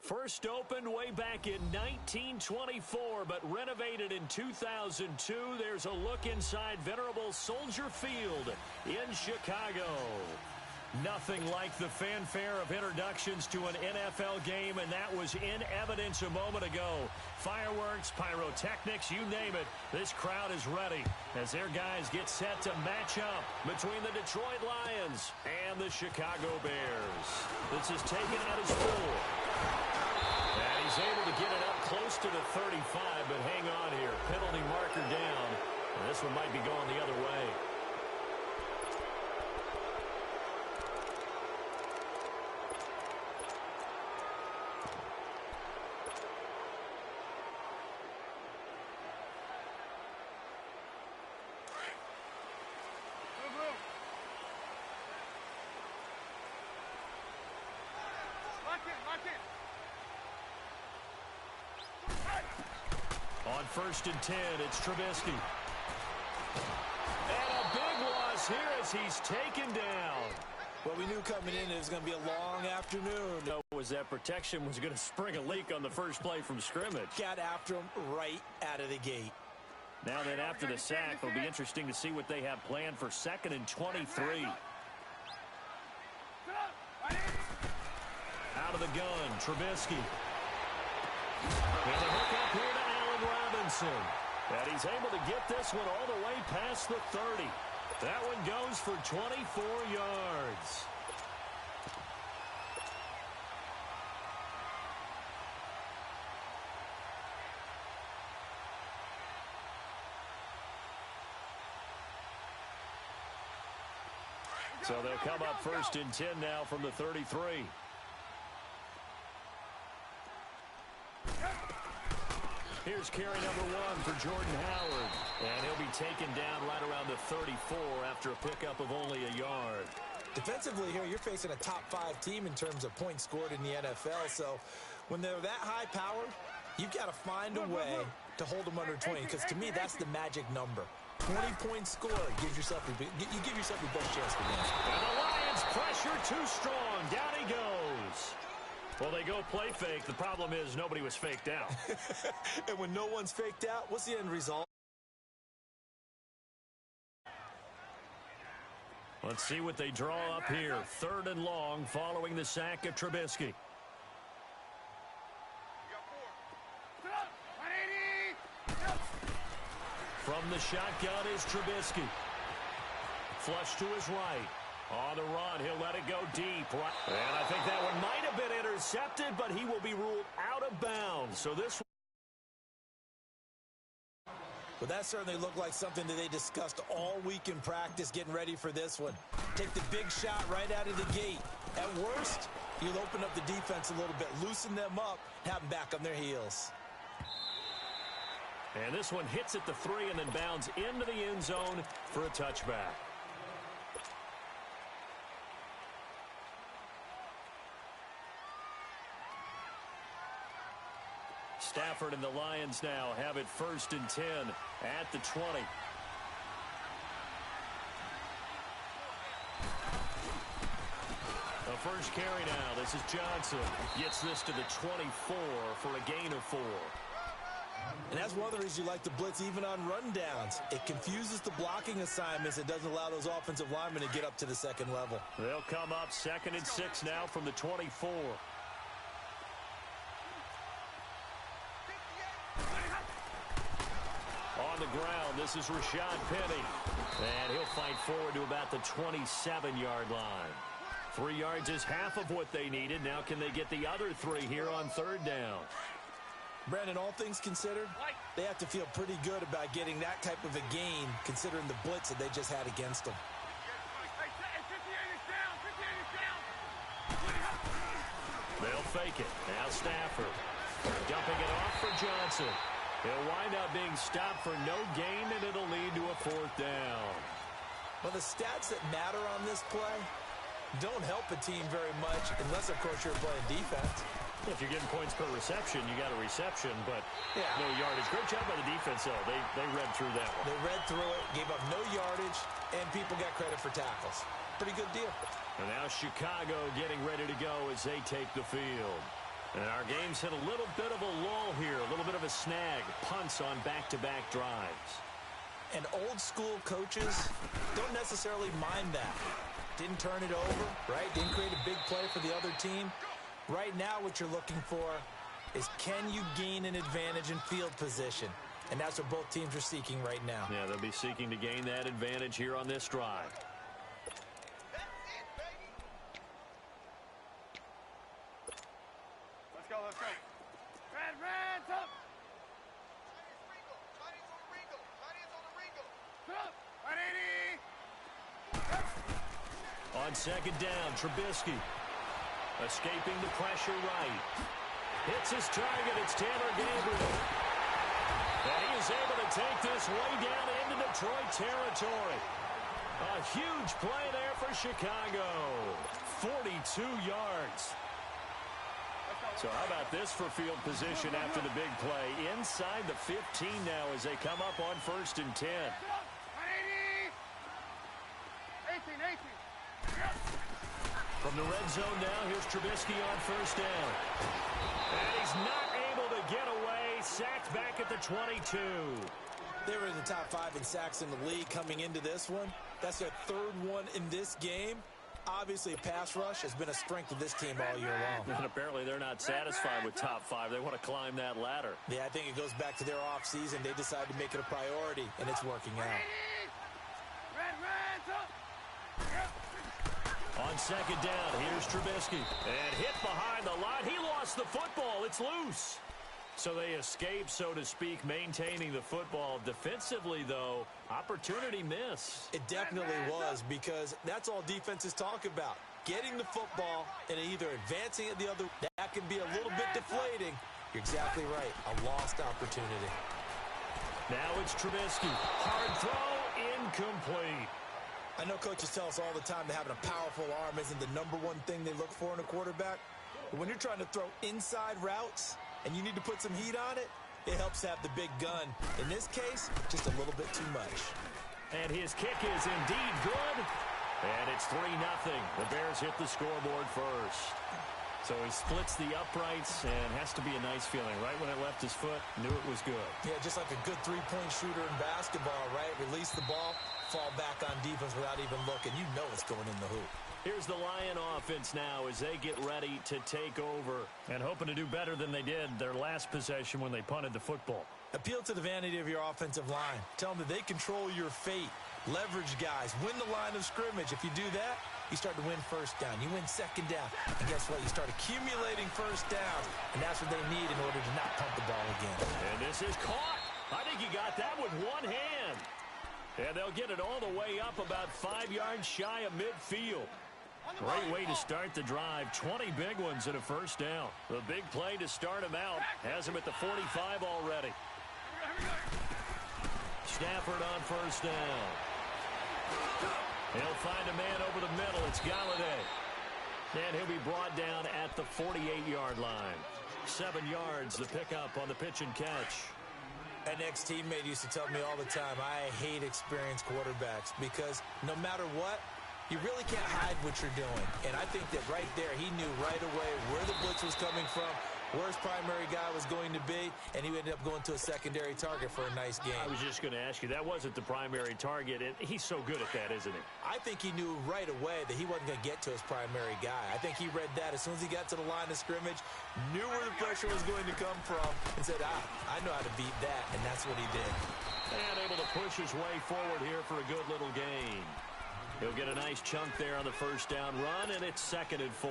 First opened way back in 1924, but renovated in 2002. There's a look inside venerable Soldier Field in Chicago. Nothing like the fanfare of introductions to an NFL game, and that was in evidence a moment ago. Fireworks, pyrotechnics, you name it. This crowd is ready as their guys get set to match up between the Detroit Lions and the Chicago Bears. This is taken at his 4. And he's able to get it up close to the 35, but hang on here. Penalty marker down. And this one might be going the other way. On 1st and 10, it's Trubisky. And a big loss here as he's taken down. Well, we knew coming in it was going to be a long afternoon. Was that protection was going to spring a leak on the first play from scrimmage. Got after him right out of the gate. Now then, after the sack, it'll be interesting to see what they have planned for 2nd and 23. Out of the gun, Trubisky. And a hook up here to Allen Robinson. And he's able to get this one all the way past the 30. That one goes for 24 yards. So they'll come up 1st and 10 now from the 33. Here's carry number 1 for Jordan Howard. And he'll be taken down right around the 34 after a pickup of only a yard. Defensively here, you're facing a top 5 team in terms of points scored in the NFL. So when they're that high powered, you've got to find a way to hold them under 20. Because to me, that's the magic number. 20 points scored gives yourself you give yourself the best chance to win. And the Lions pressure too strong. Down he goes. Well, they go play fake. The problem is nobody was faked out. And when no one's faked out, what's the end result? Let's see what they draw up here. 3rd and long following the sack of Trubisky. From the shotgun is Trubisky. Flush to his right. On the run, he'll let it go deep. And I think that one might have been intercepted, but he will be ruled out of bounds. So this Well, that certainly looked like something that they discussed all week in practice, getting ready for this one. Take the big shot right out of the gate. At worst, you'll open up the defense a little bit, loosen them up, have them back on their heels. And this one hits at the 3 and then bounds into the end zone for a touchback. Stafford and the Lions now have it 1st and 10 at the 20. The first carry now. This is Johnson. Gets this to the 24 for a gain of 4. And that's one of the reasons you like to blitz even on rundowns. It confuses the blocking assignments. It doesn't allow those offensive linemen to get up to the second level. They'll come up 2nd and 6 now from the 24. On the ground, this is Rashad Penny. And he'll fight forward to about the 27-yard line. 3 yards is half of what they needed. Now can they get the other 3 here on 3rd down? Brandon, all things considered, they have to feel pretty good about getting that type of a gain, considering the blitz that they just had against them. They'll fake it. Now Stafford. Dumping it off for Johnson. He'll wind up being stopped for no gain, and it'll lead to a 4th down. Well, the stats that matter on this play don't help a team very much, unless, of course, you're playing defense. If you're getting points per reception, you got a reception, but no yardage. Great job by the defense, though. They read through that one. They read through it, gave up no yardage, and people got credit for tackles. Pretty good deal. And now Chicago getting ready to go as they take the field. And our game's hit a little bit of a lull here, a little bit of a snag. Punts on back-to-back drives. And old-school coaches don't necessarily mind that. Didn't turn it over, right? Didn't create a big play for the other team. Right now what you're looking for is, can you gain an advantage in field position? And that's what both teams are seeking right now. Yeah, they'll be seeking to gain that advantage here on this drive. Let's go, let's go. Red, up. On second down, Trubisky escaping the pressure right. Hits his target. It's Taylor Gabriel. And he is able to take this way down into Detroit territory. A huge play there for Chicago. 42 yards. So how about this for field position after the big play? Inside the 15 now as they come up on 1st and 10. 18. From the red zone now, here's Trubisky on 1st down. And he's not able to get away. Sacked back at the 22. They were in the top 5 in sacks in the league coming into this one. That's their 3rd one in this game. Obviously, pass rush has been a strength of this team all year long. And apparently they're not satisfied with top 5. They want to climb that ladder. Yeah, I think it goes back to their offseason. They decided to make it a priority, and it's working out. On second down, here's Trubisky. And hit behind the line. He lost the football. It's loose. So they escape, so to speak, maintaining the football. Defensively, though, opportunity miss. It definitely was, because that's all defenses talk about. Getting the football and either advancing it the other way. That can be a little bit deflating. You're exactly right. A lost opportunity. Now it's Trubisky. Hard throw, incomplete. I know coaches tell us all the time that having a powerful arm isn't the #1 thing they look for in a quarterback. But when you're trying to throw inside routes and you need to put some heat on it, it helps to have the big gun. In this case, just a little bit too much. And his kick is indeed good. And it's 3-0. The Bears hit the scoreboard first. So he splits the uprights and has to be a nice feeling. Right when it left his foot, knew it was good. Yeah, just like a good three-point shooter in basketball, right? Release the ball, fall back on defense without even looking. You know it's going in the hoop. Here's the Lion offense now as they get ready to take over and hoping to do better than they did their last possession when they punted the football. Appeal to the vanity of your offensive line. Tell them that they control your fate. Leverage guys. Win the line of scrimmage. If you do that, you start to win first down. You win second down. And guess what? You start accumulating first downs. And that's what they need in order to not pump the ball again. And this is caught. I think he got that with one hand. And they'll get it all the way up about 5 yards shy of midfield. Great way to start the drive. 20 big ones and a first down. The big play to start him out has him at the 45 already. Stafford on first down. He'll find a man over the middle. It's Galladay. And he'll be brought down at the 48-yard line. 7 yards, the pickup on the pitch and catch. An ex-teammate used to tell me all the time, I hate experienced quarterbacks because no matter what, you really can't hide what you're doing. And I think that right there, he knew right away where the blitz was coming from, where his primary guy was going to be, and he ended up going to a secondary target for a nice game. I was just going to ask you, that wasn't the primary target, and he's so good at that, isn't he? I think he knew right away that he wasn't going to get to his primary guy. I think he read that as soon as he got to the line of scrimmage, knew where the pressure was going to come from, and said, I know how to beat that, and that's what he did. And able to push his way forward here for a good little gain. He'll get a nice chunk there on the first down run, and it's 2nd and 4.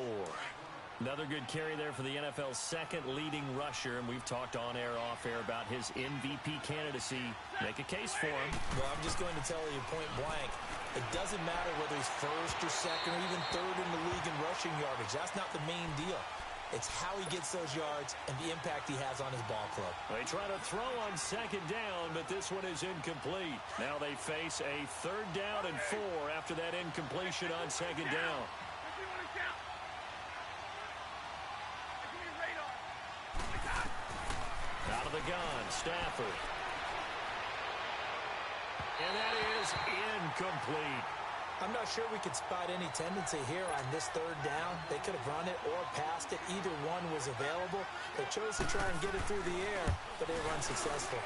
Another good carry there for the NFL's second leading rusher, and we've talked on air, off air about his MVP candidacy. Make a case for him. Well, I'm just going to tell you point blank, it doesn't matter whether he's first or second or even third in the league in rushing yardage. That's not the main deal. It's how he gets those yards and the impact he has on his ball club. They try to throw on 2nd down, but this one is incomplete. Now they face a 3rd down and 4 after that incompletion on 2nd down. Out of the gun, Stafford. And that is incomplete. I'm not sure we could spot any tendency here on this 3rd down. They could have run it or passed it. either one was available. They chose to try and get it through the air, but they were unsuccessful.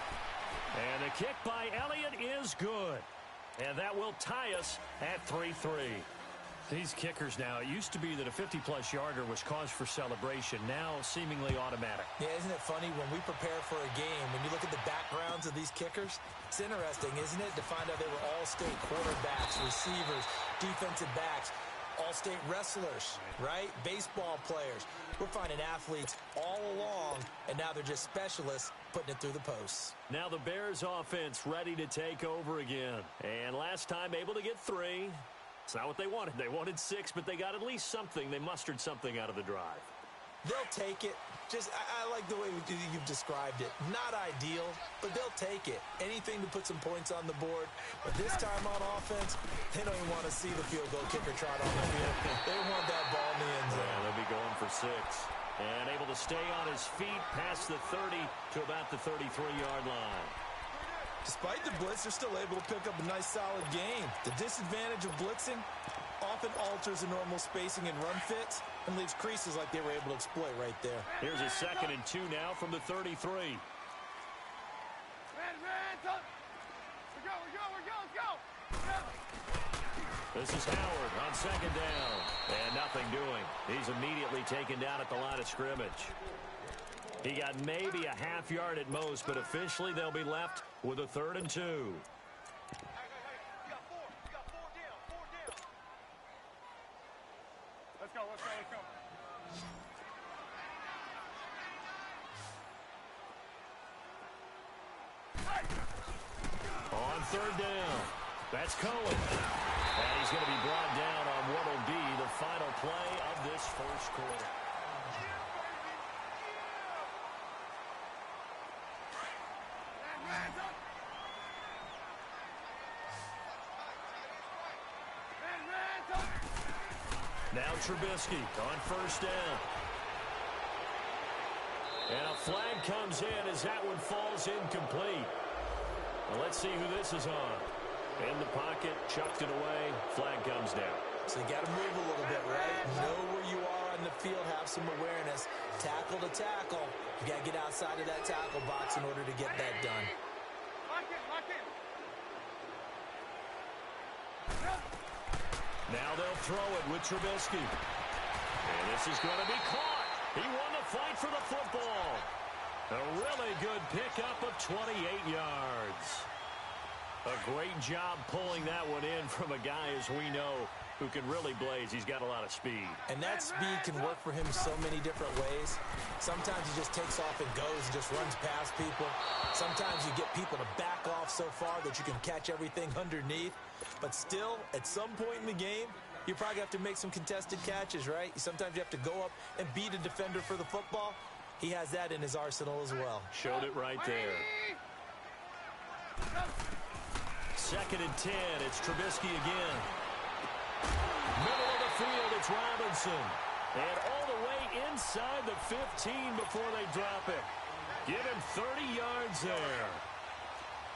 And the kick by Elliott is good. And that will tie us at 3-3. These kickers now, it used to be that a 50-plus yarder was cause for celebration. Now seemingly automatic. Yeah, isn't it funny when we prepare for a game, when you look at the backgrounds of these kickers? It's interesting, isn't it, to find out they were all-state quarterbacks, receivers, defensive backs, all-state wrestlers, right? Baseball players. We're finding athletes all along, and now they're just specialists putting it through the posts. Now the Bears offense ready to take over again. And last time able to get 3. It's not what they wanted. They wanted 6, but they got at least something. They mustered something out of the drive. They'll take it. I like the way you've described it. Not ideal, but they'll take it. Anything to put some points on the board. But this time on offense, they don't even want to see the field goal kicker trot on the field. They want that ball in the end zone. Yeah, they'll be going for 6. And able to stay on his feet past the 30 to about the 33-yard line. Despite the blitz, they're still able to pick up a nice, solid gain. The disadvantage of blitzing often alters the normal spacing and run fits and leaves creases like they were able to exploit right there. Here's a 2nd and 2 now from the 33. Red, up. We go, let's go. This is Howard on 2nd down. And nothing doing. He's immediately taken down at the line of scrimmage. He got maybe a half yard at most, but officially they'll be left with a 3rd and 2. You got 4 down. Let's go. On 3rd down, that's Cohen. And he's going to be brought down on what will be the final play of this first quarter. Now Trubisky on 1st down. And a flag comes in as that one falls incomplete. Well, let's see who this is on. In the pocket, chucked it away, flag comes down. So you got to move a little bit, right? Know where you are on the field, have some awareness. Tackle to tackle. You got to get outside of that tackle box in order to get that done. Lock in. Now they'll throw it with Trubisky. And this is going to be caught. He won the fight for the football. A really good pickup of 28 yards. A great job pulling that one in from a guy, as we know, who can really blaze. He's got a lot of speed. And that speed can work for him so many different ways. Sometimes he just takes off and goes and just runs past people. Sometimes you get people to back off so far that you can catch everything underneath. But still, at some point in the game, you probably have to make some contested catches, right? Sometimes you have to go up and beat a defender for the football. He has that in his arsenal as well. Showed it right there. 2nd and 10. It's Trubisky again. Middle of the field, it's Robinson. And all the way inside the 15 before they drop it. Give him 30 yards there.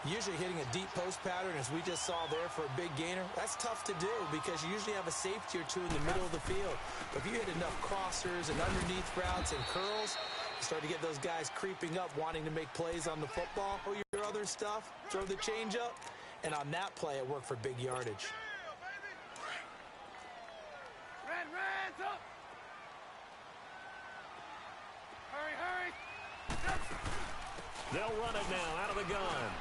Usually hitting a deep post pattern, as we just saw there for a big gainer, that's tough to do because you usually have a safety or two in the middle of the field. But if you hit enough crossers and underneath routes and curls, you start to get those guys creeping up, wanting to make plays on the football. Or your other stuff, throw the change up. And on that play, it worked for big yardage. Red, up. Hurry. They'll run it now out of the gun.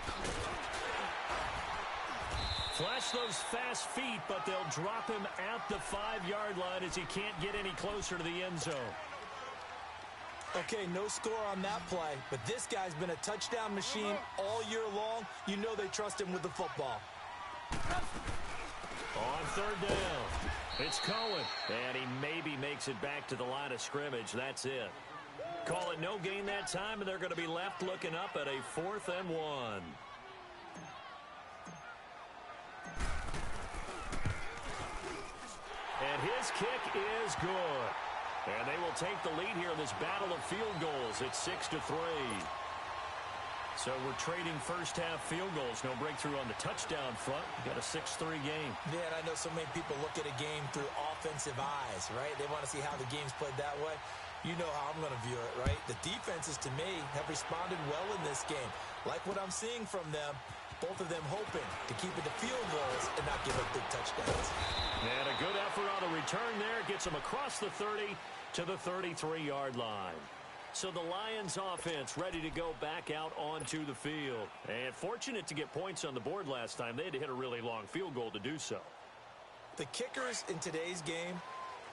Flash those fast feet, but they'll drop him at the 5-yard line as he can't get any closer to the end zone. Okay, no score on that play, but this guy's been a touchdown machine all year long. You know they trust him with the football. On 3rd down, it's Cohen, and he maybe makes it back to the line of scrimmage. That's it. Call it no gain that time, and they're going to be left looking up at a 4th and 1. And his kick is good. And they will take the lead here in this battle of field goals. It's 6-3. So we're trading first-half field goals. No breakthrough on the touchdown front. We've got a 6-3 game. Yeah, and I know so many people look at a game through offensive eyes, right? They want to see how the game's played that way. You know how I'm going to view it, right? The defenses, to me, have responded well in this game. Like what I'm seeing from them, both of them hoping to keep it to field goals and not give up big touchdowns. And a good effort on the return there. Gets them across the 30 to the 33-yard line. So the Lions offense ready to go back out onto the field. And fortunate to get points on the board last time. They had to hit a really long field goal to do so. The kickers in today's game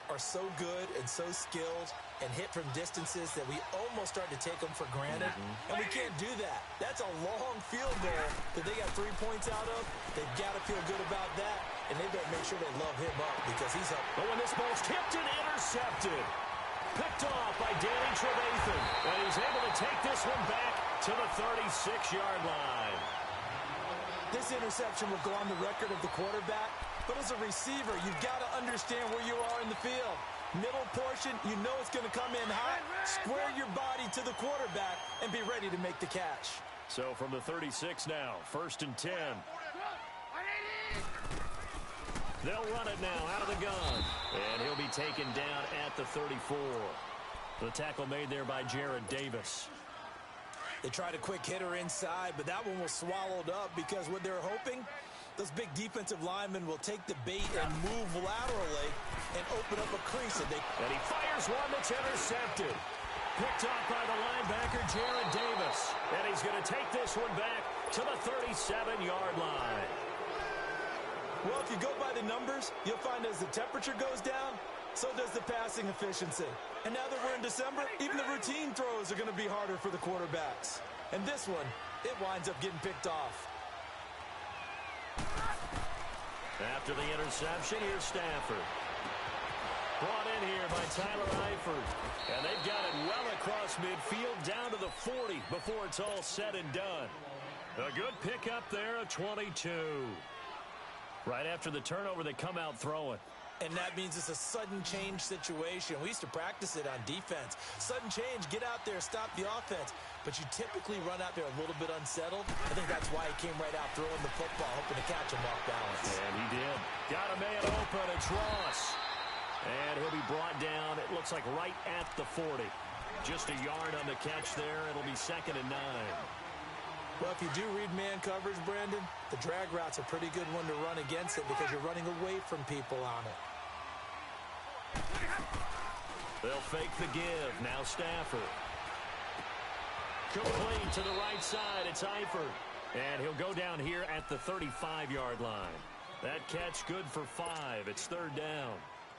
are so good and so skilled and hit from distances that we almost start to take them for granted. And we can't do that. That's a long field goal that they got 3 points out of. They've got to feel good about that, and they better make sure they love him up because he's up. But when this ball's tipped and intercepted, picked off by Danny Trevathan, and he's able to take this one back to the 36-yard line. This interception will go on the record of the quarterback, but as a receiver, you've got to understand where you are in the field. Middle portion, you know it's going to come in hot. Square your body to the quarterback and be ready to make the catch. So from the 36 now, 1st and 10. They'll run it now out of the gun. And he'll be taken down at the 34. The tackle made there by Jared Davis. They tried a quick hitter inside, but that one was swallowed up because what they're hoping, those big defensive linemen will take the bait and move laterally and open up a crease. And he fires one that's intercepted. Picked off by the linebacker, Jared Davis. And he's going to take this one back to the 37-yard line. Well, if you go by the numbers, you'll find as the temperature goes down, so does the passing efficiency. And now that we're in December, even the routine throws are going to be harder for the quarterbacks. And this one, it winds up getting picked off. After the interception, here's Stafford. Brought in here by Tyler Eifert. And they've got it well across midfield down to the 40 before it's all said and done. A good pickup there, a 22. Right after the turnover, they come out throwing. And that means it's a sudden change situation. We used to practice it on defense. Sudden change, get out there, stop the offense. But you typically run out there a little bit unsettled. I think that's why he came right out throwing the football, hoping to catch him off balance. And he did. Got a man open. It's Ross. And he'll be brought down, it looks like right at the 40. Just a yard on the catch there. It'll be 2nd and 9. Well, if you do read man coverage, Brandon, the drag route's a pretty good one to run against it because you're running away from people on it. They'll fake the give. Now Stafford. Complete to the right side. It's Eifert. And he'll go down here at the 35-yard line. That catch good for 5. It's 3rd down.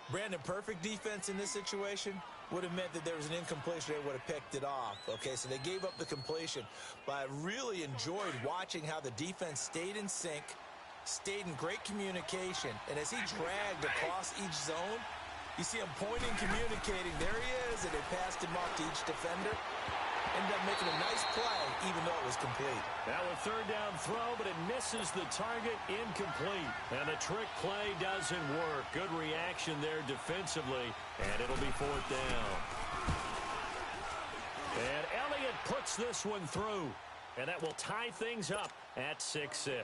Brandon, perfect defense in this situation would have meant that there was an incompletion. They would have picked it off. Okay, so they gave up the completion. But I really enjoyed watching how the defense stayed in sync, stayed in great communication. And as he dragged across each zone, you see him pointing, communicating. There he is, and they passed him off to each defender. Ended up making a nice play, even though it was complete. Now a 3rd down throw, but it misses the target, incomplete. And the trick play doesn't work. Good reaction there defensively, and it'll be 4th down. And Elliott puts this one through, and that will tie things up at 6-6.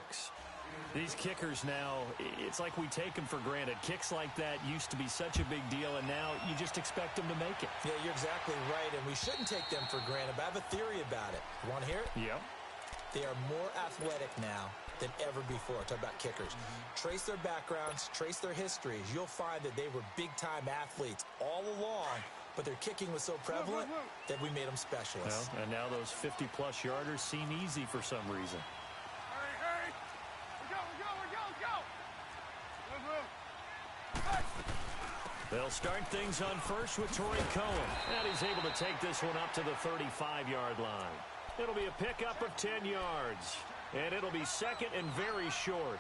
These kickers now, it's like we take them for granted. Kicks like that used to be such a big deal, and now you just expect them to make it. Yeah, you're exactly right, and we shouldn't take them for granted, but I have a theory about it. You want to hear it? Yep. They are more athletic now than ever before. Talk about kickers. Trace their backgrounds, trace their histories. You'll find that they were big-time athletes all along, but their kicking was so prevalent that we made them specialists. Well, and now those 50-plus yarders seem easy for some reason. They'll start things on first with Torrey Cohen. And he's able to take this one up to the 35-yard line. It'll be a pickup of 10 yards. And it'll be 2nd and very short.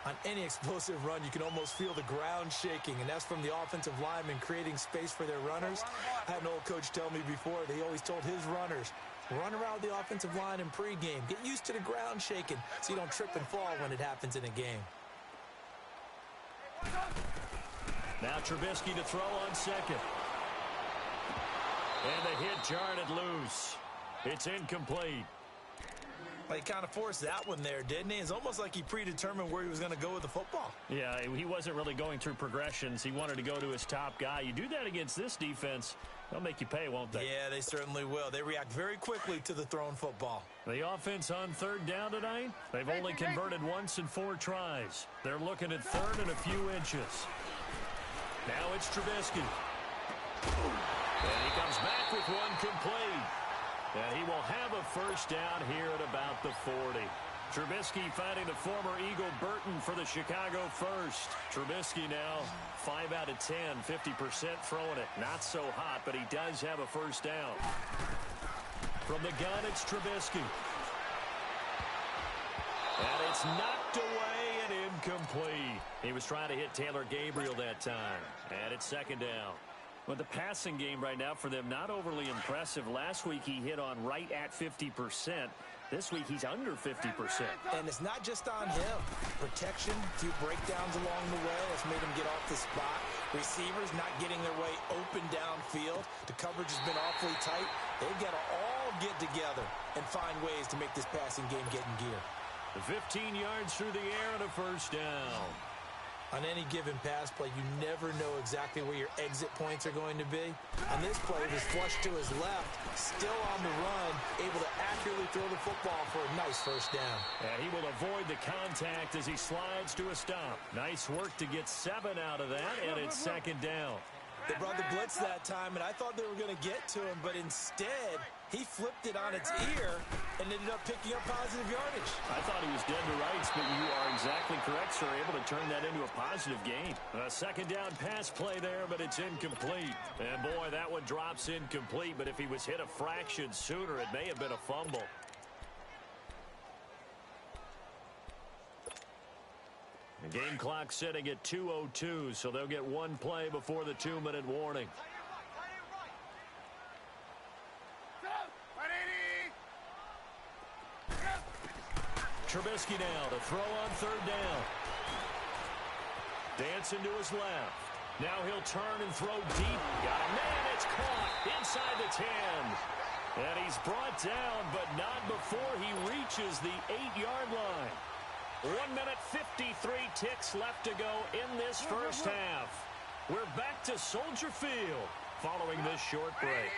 On any explosive run, you can almost feel the ground shaking, and that's from the offensive linemen creating space for their runners. I had an old coach tell me before, they always told his runners, run around the offensive line in pregame. Get used to the ground shaking so you don't trip and fall when it happens in a game. Now Trubisky to throw on 2nd. And the hit jarred it loose. It's incomplete. Well, he kind of forced that one there, didn't he? It's almost like he predetermined where he was going to go with the football. Yeah, he wasn't really going through progressions. He wanted to go to his top guy. You do that against this defense, they'll make you pay, won't they? Yeah, they certainly will. They react very quickly to the thrown football. The offense on third down tonight, they've only converted once in 4 tries. They're looking at third and a few inches. Now it's Trubisky. And he comes back with one complete. And he will have a first down here at about the 40. Trubisky finding the former Eagle Burton for the Chicago first. Trubisky now 5 out of 10, 50% throwing it. Not so hot, but he does have a first down. From the gun, it's Trubisky. And it's knocked away and incomplete. He was trying to hit Taylor Gabriel that time. And it's second down. But the passing game right now for them, not overly impressive. Last week he hit on right at 50%. This week he's under 50%. And it's not just on him. Protection, a few breakdowns along the way. That's made him get off the spot. Receivers not getting their way open downfield. The coverage has been awfully tight. They've got to all get together and find ways to make this passing game get in gear. The 15 yards through the air and a first down. On any given pass play, you never know exactly where your exit points are going to be. On this play, it was flushed to his left, still on the run, able to accurately throw the football for a nice first down. And he will avoid the contact as he slides to a stop. Nice work to get 7 out of that, and it's second down. They brought the blitz that time, and I thought they were going to get to him, but instead, he flipped it on its ear and ended up picking up positive yardage. I thought he was dead to rights, but you are exactly correct, sir. Able to turn that into a positive gain. A second down pass play there, but it's incomplete. And boy, that one drops incomplete, but if he was hit a fraction sooner, it may have been a fumble. The game clock sitting at 2:02, so they'll get one play before the 2-minute warning. Trubisky now to throw on third down. Dancing to his left. Now he'll turn and throw deep. Got a man, it's caught inside the 10. And he's brought down, but not before he reaches the 8-yard line. 1 minute, 53 ticks left to go in this first half. We're back to Soldier Field following this short break.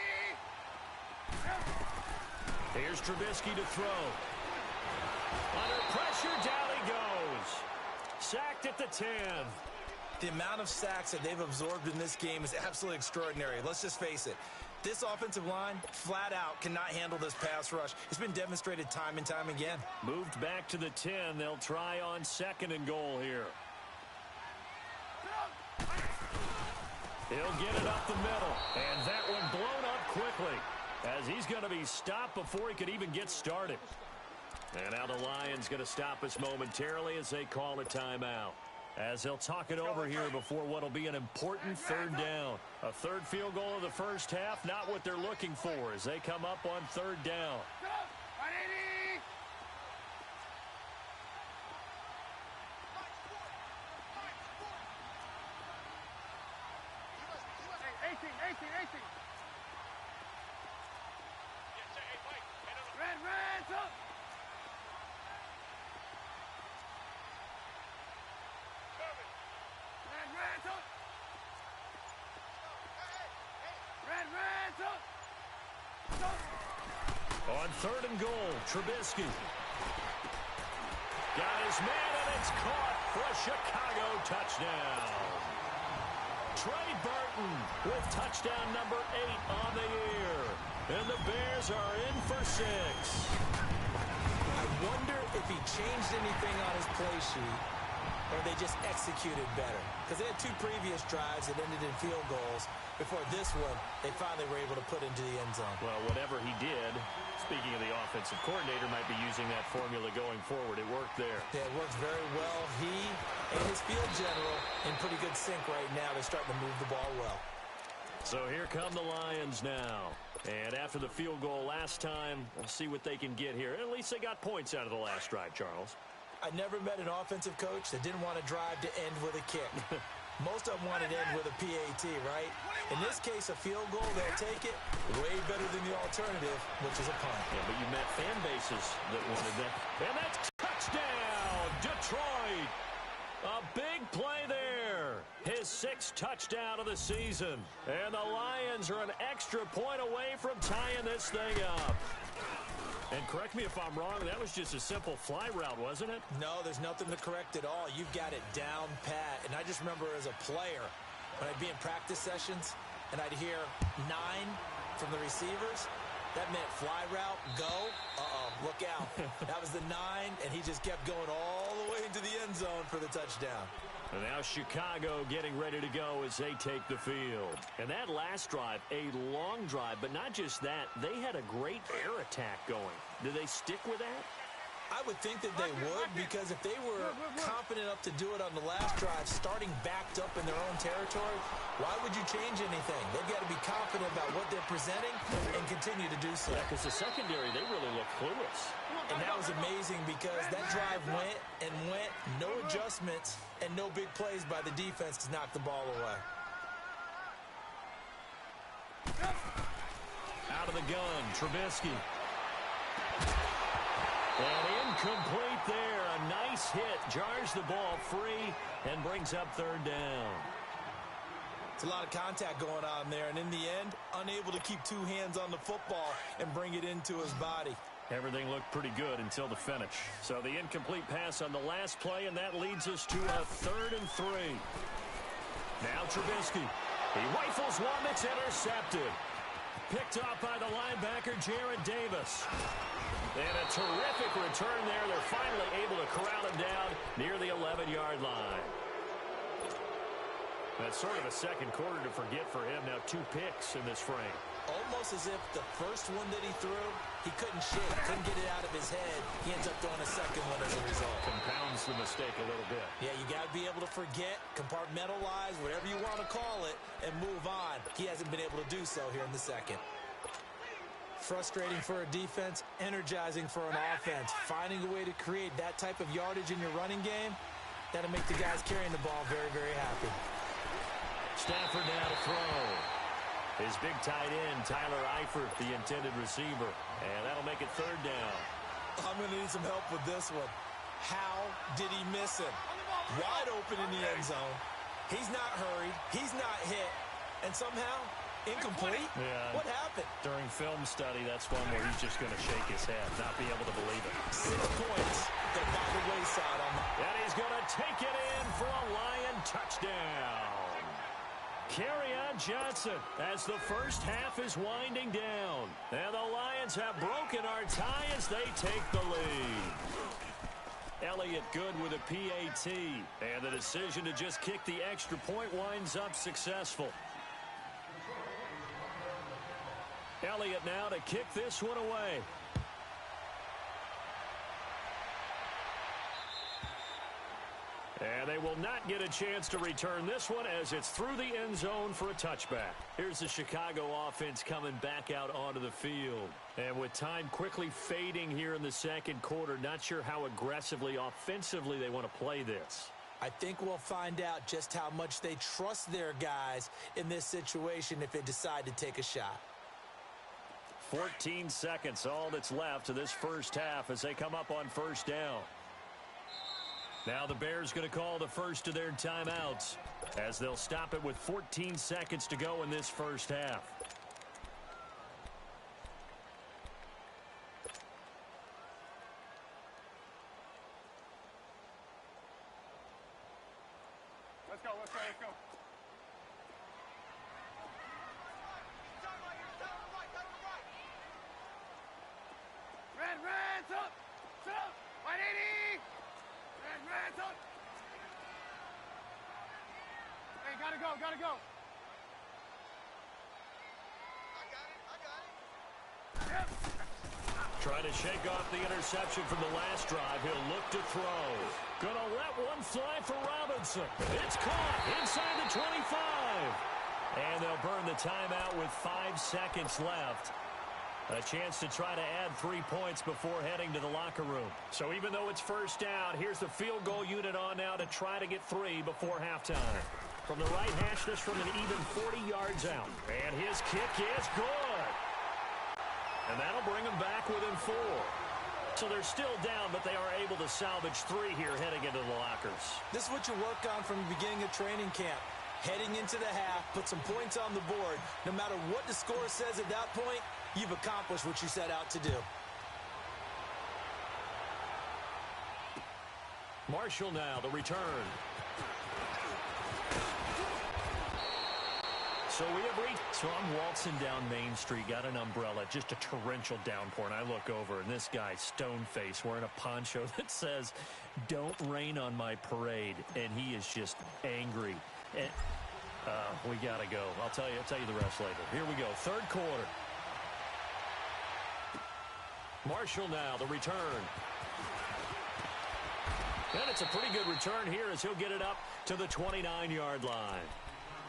Here's Trubisky to throw. Under pressure, down he goes. Sacked at the 10. The amount of sacks that they've absorbed in this game is absolutely extraordinary. Let's just face it. This offensive line, flat out, cannot handle this pass rush. It's been demonstrated time and time again. Moved back to the 10. They'll try on second and goal here. He'll get it up the middle. And that one blown up quickly, as he's going to be stopped before he could even get started. And now the Lions going to stop us momentarily as they call a timeout. As they'll talk it over here before what will be an important third down. A third field goal of the first half, not what they're looking for as they come up on third down. On third and goal, Trubisky. Got his man, and it's caught for a Chicago touchdown. Trey Burton with touchdown number 8 on the year. And the Bears are in for 6. I wonder if he changed anything on his play sheet or they just executed better. Because they had 2 previous drives that ended in field goals. Before this one, they finally were able to put into the end zone. Well, whatever he did, speaking of the offensive coordinator, might be using that formula going forward. It worked there. Yeah, it worked very well. He and his field general in pretty good sync right now. They're starting to move the ball well. So here come the Lions now. And after the field goal last time, we'll see what they can get here. At least they got points out of the last drive, Charles. I never met an offensive coach that didn't want to drive to end with a kick. Most of them wanted to end with a PAT, right? In this case, a field goal, they'll take it. Way better than the alternative, which is a punt. Yeah, but you met fan bases that wanted that. And that's touchdown, Detroit. A big play there. His 6th touchdown of the season. And the Lions are an extra point away from tying this thing up. And correct me if I'm wrong, that was just a simple fly route, wasn't it? No, there's nothing to correct at all. You've got it down pat. And I just remember as a player, when I'd be in practice sessions, and I'd hear 9 from the receivers, that meant fly route, go, look out. That was the 9, and he just kept going all the way into the end zone for the touchdown. And now Chicago getting ready to go as they take the field. And that last drive, a long drive, but not just that, they had a great air attack going. Did they stick with that? I would think that they would, because if they were confident enough to do it on the last drive, starting backed up in their own territory, why would you change anything? They've got to be confident about what they're presenting and continue to do so. Yeah, because the secondary, they really look clueless. And that was amazing because that drive went and went, no adjustments, and no big plays by the defense to knock the ball away. Out of the gun, Trubisky. And incomplete there. A nice hit. Jars the ball free and brings up 3rd down. It's a lot of contact going on there, and in the end, unable to keep 2 hands on the football and bring it into his body. Everything looked pretty good until the finish. So the incomplete pass on the last play, and that leads us to a 3rd and 3. Now Trubisky. He rifles one that's intercepted. Picked off by the linebacker, Jared Davis. And a terrific return there. They're finally able to corral him down near the 11-yard line. That's sort of a second quarter to forget for him. Now 2 picks in this frame. Almost as if the first one that he threw, he couldn't shake, couldn't get it out of his head. He ends up throwing a second one as a result. Compounds the mistake a little bit. Yeah, you got to be able to forget, compartmentalize, whatever you want to call it, and move on. He hasn't been able to do so here in the second. Frustrating for a defense, energizing for an offense. Finding a way to create that type of yardage in your running game, that'll make the guys carrying the ball very, very happy. Stafford now to throw. His big tight end, Tyler Eifert, the intended receiver. And that'll make it 3rd down. I'm going to need some help with this one. How did he miss him? Wide open in the end zone. He's not hurried. He's not hit. And somehow, incomplete? Yeah. What happened? During film study, that's one where he's just going to shake his head, not be able to believe it. 6 points go by the wayside on that. And he's going to take it in for a Lion touchdown. Kerryon Johnson as the first half is winding down. And the Lions have broken our tie as they take the lead. Elliott good with a PAT. And the decision to just kick the extra point winds up successful. Elliott now to kick this one away. And they will not get a chance to return this one as it's through the end zone for a touchback. Here's the Chicago offense coming back out onto the field. And with time quickly fading here in the second quarter, not sure how aggressively, offensively they want to play this. I think we'll find out just how much they trust their guys in this situation if they decide to take a shot. 14 seconds, all that's left of this first half as they come up on 1st down. Now the Bears going to call the first of their timeouts as they'll stop it with 14 seconds to go in this first half. Let's go, let's go, let's go. Red, up! Up! 180! Red, up! Hey, gotta go, gotta go. I got it. Yep. Trying to shake off the interception from the last drive. He'll look to throw. Gonna let one fly for Robinson. It's caught inside the 25. And they'll burn the timeout with 5 seconds left. A chance to try to add 3 points before heading to the locker room. So even though it's first down, here's the field goal unit on now to try to get 3 before halftime. From the right hash, this from an even 40 yards out. And his kick is good. And that'll bring them back within 4. So they're still down, but they are able to salvage 3 here heading into the lockers. This is what you work on from the beginning of training camp. Heading into the half, put some points on the board. No matter what the score says at that point, you've accomplished what you set out to do. Marshall now, the return. So we have reached. So I'm waltzing down Main Street, got an umbrella, just a torrential downpour, and I look over, and this guy, stone-faced, wearing a poncho that says, "Don't rain on my parade," and he is just angry. And we got to go. I'll tell you the rest later. Here we go, third quarter. Marshall now, the return. And it's a pretty good return here as he'll get it up to the 29-yard line.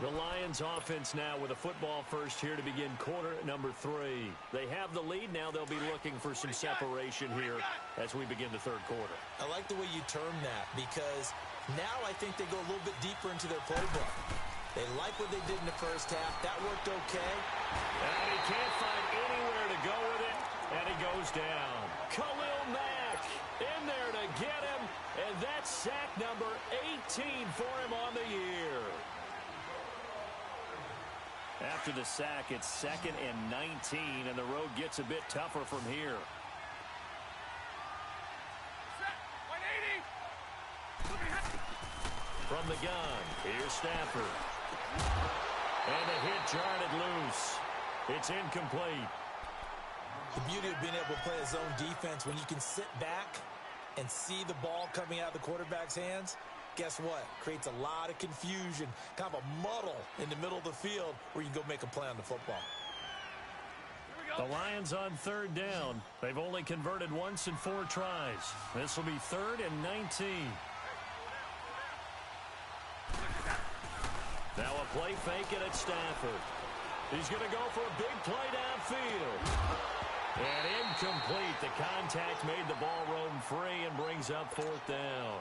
The Lions offense now with a football first here to begin quarter number 3. They have the lead. Now they'll be looking for some separation here as we begin the third quarter. I like the way you term that because now I think they go a little bit deeper into their playbook. They like what they did in the first half. That worked okay. And he can't find anywhere to go with it, and he goes down. Khalil Mack in there to get him, and that's sack number 18 for him on the year. After the sack, it's 2nd and 19, and the road gets a bit tougher from here. From the gun, here's Stafford. And the hit jarred it loose. It's incomplete. The beauty of being able to play a zone defense when you can sit back and see the ball coming out of the quarterback's hands, guess what? Creates a lot of confusion, kind of a muddle in the middle of the field where you can go make a play on the football. The Lions on third down. They've only converted once in 4 tries. This will be 3rd and 19. Now a play fake it at Stafford. He's going to go for a big play downfield. And incomplete. The contact made the ball roam free and brings up 4th down.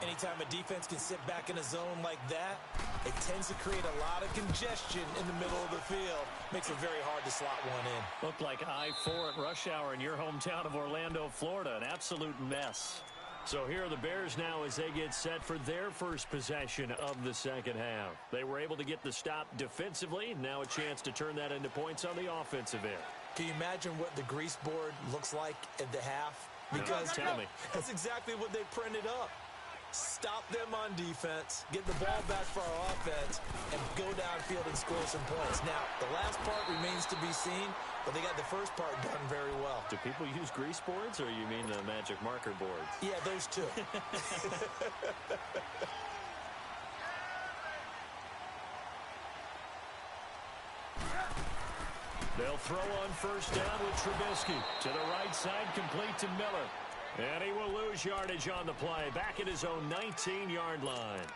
Anytime a defense can sit back in a zone like that, it tends to create a lot of congestion in the middle of the field. Makes it very hard to slot one in. Looked like I-4 at rush hour in your hometown of Orlando, Florida. An absolute mess. So here are the Bears now as they get set for their first possession of the second half. They were able to get the stop defensively. Now a chance to turn that into points on the offensive end. Can you imagine what the grease board looks like at the half? Because tell me. That's exactly what they printed up. Stop them on defense, get the ball back for our offense, and go downfield and score some points. Now, the last part remains to be seen, but they got the first part done very well. Do people use grease boards, or you mean the magic marker boards? Yeah, those two. They'll throw on first down with Trubisky. To the right side, complete to Miller. And he will lose yardage on the play. Back at his own 19-yard line.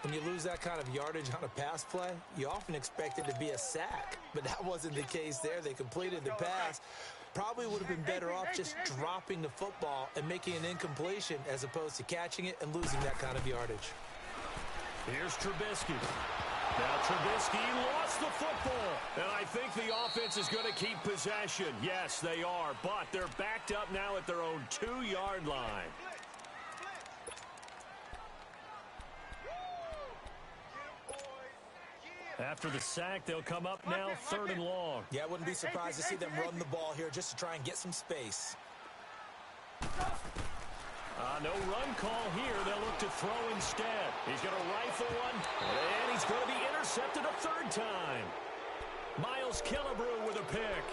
When you lose that kind of yardage on a pass play, you often expect it to be a sack. But that wasn't the case there. They completed the pass. Probably would have been better off just dropping the football and making an incompletion as opposed to catching it and losing that kind of yardage. Here's Trubisky. Now Trubisky lost the football. And I think the offense is going to keep possession. Yes, they are. But they're backed up now at their own 2-yard line. After the sack, they'll come up now 3rd and long. Yeah, I wouldn't be surprised to see them run the ball here just to try and get some space. No run call here. They'll look to throw instead. He's going to rifle one, and he's going to be intercepted a 3rd time. Miles Killebrew with a pick.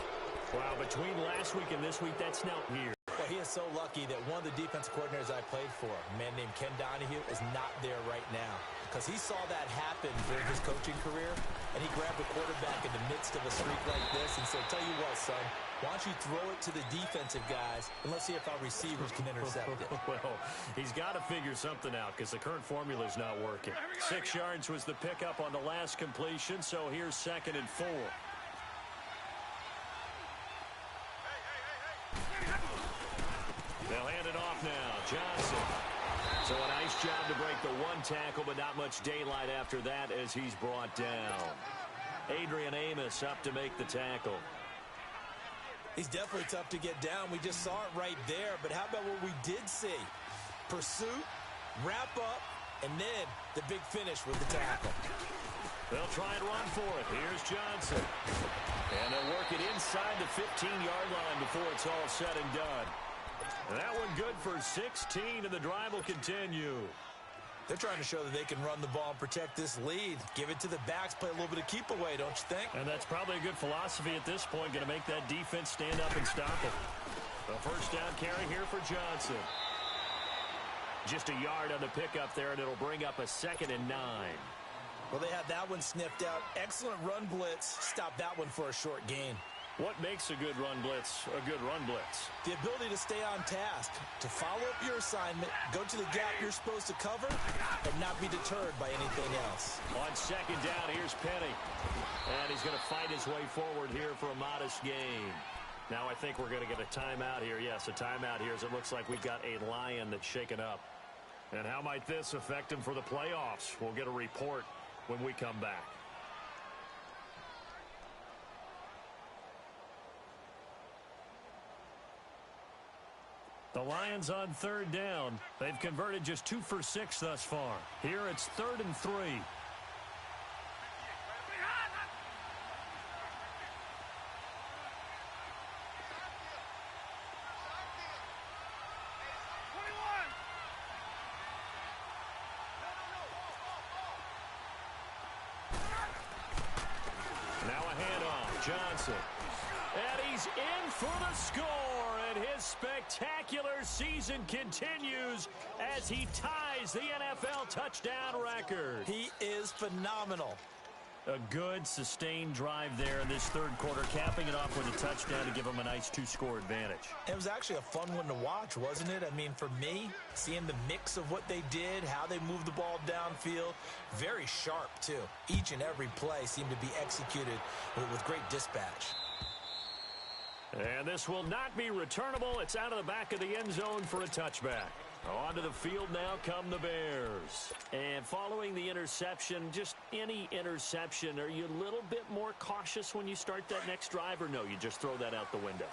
Wow, between last week and this week, that's now here. Well, he is so lucky that one of the defense coordinators I played for, a man named Ken Donahue, is not there right now. Because he saw that happen during his coaching career, and he grabbed the quarterback in the midst of a streak like this and said, tell you what, son, why don't you throw it to the defensive guys, and let's see if our receivers can intercept it. Well, he's got to figure something out because the current formula is not working. 6 yards was the pickup on the last completion, so here's 2nd and 4. They'll hand it off now. Johnson. So a nice job to break the 1 tackle, but not much daylight after that as he's brought down. Adrian Amos up to make the tackle. He's definitely tough to get down. We just saw it right there. But how about what we did see? Pursuit, wrap up, and then the big finish with the tackle. They'll try and run for it. Here's Johnson. And they'll work it inside the 15-yard line before it's all said and done. And that one good for 16, and the drive will continue. They're trying to show that they can run the ball and protect this lead. Give it to the backs, play a little bit of keep away, don't you think? And that's probably a good philosophy at this point, going to make that defense stand up and stop it. The first down carry here for Johnson. Just a yard on the pickup there, and it'll bring up a 2nd and 9. Well, they had that one sniffed out. Excellent run blitz. Stop that one for a short gain. What makes a good run blitz a good run blitz? The ability to stay on task, to follow up your assignment, go to the gap you're supposed to cover, and not be deterred by anything else. On 2nd down, here's Penny. And he's going to fight his way forward here for a modest gain. Now I think we're going to get a timeout here. Yes, a timeout here as it looks like we've got a Lion that's shaken up. And how might this affect him for the playoffs? We'll get a report when we come back. The Lions on 3rd down. They've converted just 2 for 6 thus far. Here it's 3rd and 3. Now a handoff. Johnson. And he's in for the score. And his spectacular season continues as he ties the NFL touchdown record. He is phenomenal. A good, sustained drive there in this 3rd quarter, capping it off with a touchdown to give him a nice 2-score advantage. It was actually a fun one to watch, wasn't it? I mean, for me, seeing the mix of what they did, how they moved the ball downfield, very sharp, too. Each and every play seemed to be executed with great dispatch. And this will not be returnable. It's out of the back of the end zone for a touchback. Onto the field now come the Bears. And following the interception, just any interception, are you a little bit more cautious when you start that next drive, or no, you just throw that out the window?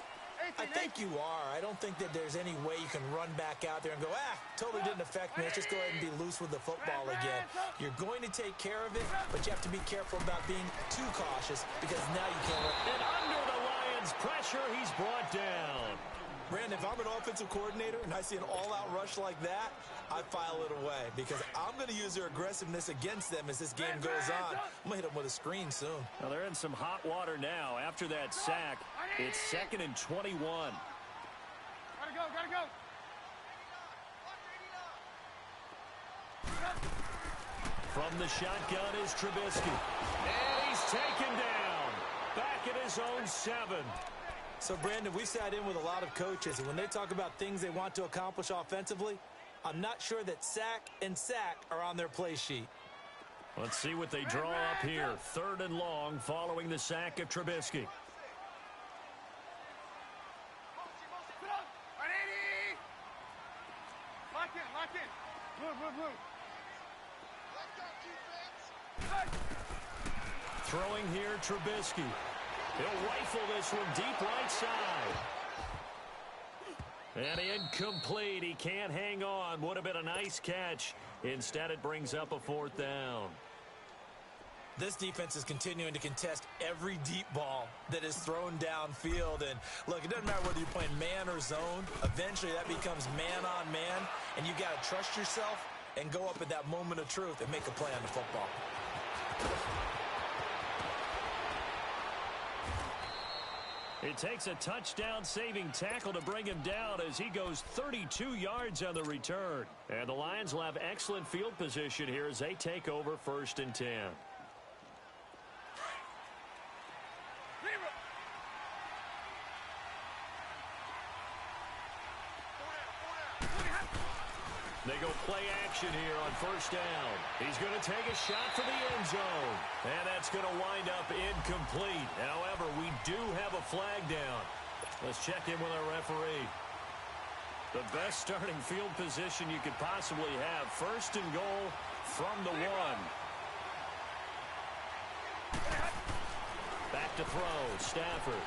I think you are. I don't think that there's any way you can run back out there and go, totally didn't affect me. Let's just go ahead and be loose with the football again. You're going to take care of it, but you have to be careful about being too cautious because now you can't run. And under the Lions' pressure, he's brought down. Brandon, if I'm an offensive coordinator and I see an all-out rush like that, I file it away because I'm going to use their aggressiveness against them as this game goes on. I'm going to hit them with a screen soon. Well, they're in some hot water now. After that sack, it's 2nd and 21. Gotta go, gotta go. From the shotgun is Trubisky. And he's taken down. Back at his own 7. So, Brandon, we sat in with a lot of coaches, and when they talk about things they want to accomplish offensively, I'm not sure that sack and sack are on their play sheet. Let's see what they draw up here. 3rd and long following the sack of Trubisky. Lock in. Move. Throwing here, Trubisky. He'll rifle this one deep right side. And incomplete. He can't hang on. Would have been a nice catch. Instead, it brings up a 4th down. This defense is continuing to contest every deep ball that is thrown downfield. And, look, it doesn't matter whether you're playing man or zone. Eventually, that becomes man on man. And you got to trust yourself and go up at that moment of truth and make a play on the football. It takes a touchdown-saving tackle to bring him down as he goes 32 yards on the return. And the Lions will have excellent field position here as they take over 1st and 10. They go play action here on 1st down. He's going to take a shot for the end zone. And that's going to wind up incomplete. However, we do have a flag down. Let's check in with our referee. The best starting field position you could possibly have. 1st and goal from the 1. Back to throw. Stafford.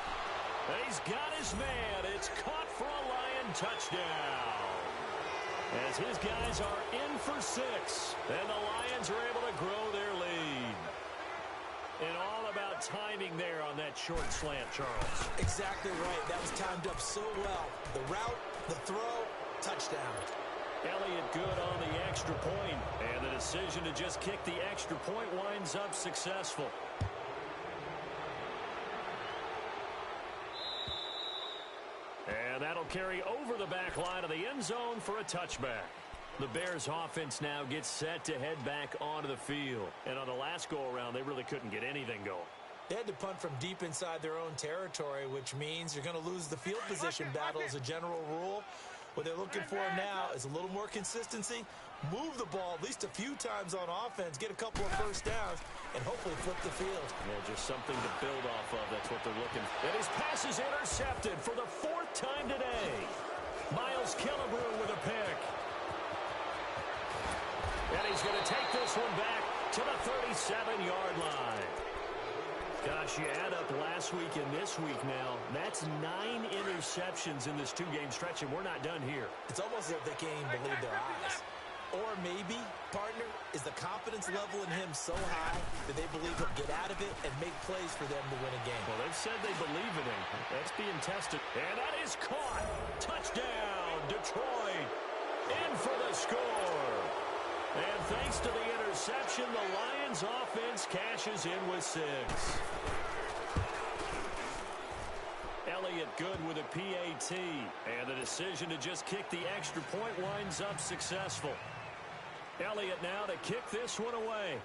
And he's got his man. It's caught for a Lion touchdown. As his guys are in for 6. And the Lions are able to grow their lead. And all about timing there on that short slant, Charles. Exactly right. That was timed up so well. The route, the throw, touchdown. Elliott good on the extra point. And the decision to just kick the extra point winds up successful. And that'll carry over the back line of the end zone for a touchback. The Bears offense now gets set to head back onto the field. And on the last go-around, they really couldn't get anything going. They had to punt from deep inside their own territory, which means you're going to lose the field position battle as a general rule. What they're looking for now is a little more consistency, move the ball at least a few times on offense, get a couple of first downs, and hopefully flip the field. Yeah, just something to build off of. That's what they're looking for. And his pass is intercepted for the 4th time today. Miles Killebrew with a pick. And he's going to take this one back to the 37-yard line. Gosh, you add up last week and this week now, that's 9 interceptions in this 2-game stretch, and we're not done here. It's almost as if they can't even believe their eyes. Or maybe, partner, is the confidence level in him so high that they believe he'll get out of it and make plays for them to win a game. Well, they've said they believe in him. That's being tested. And that is caught. Touchdown, Detroit. In for the score. And thanks to the interception, the Lions offense cashes in with 6. Elliott good with a PAT. And the decision to just kick the extra point winds up successful. Elliott now to kick this one away.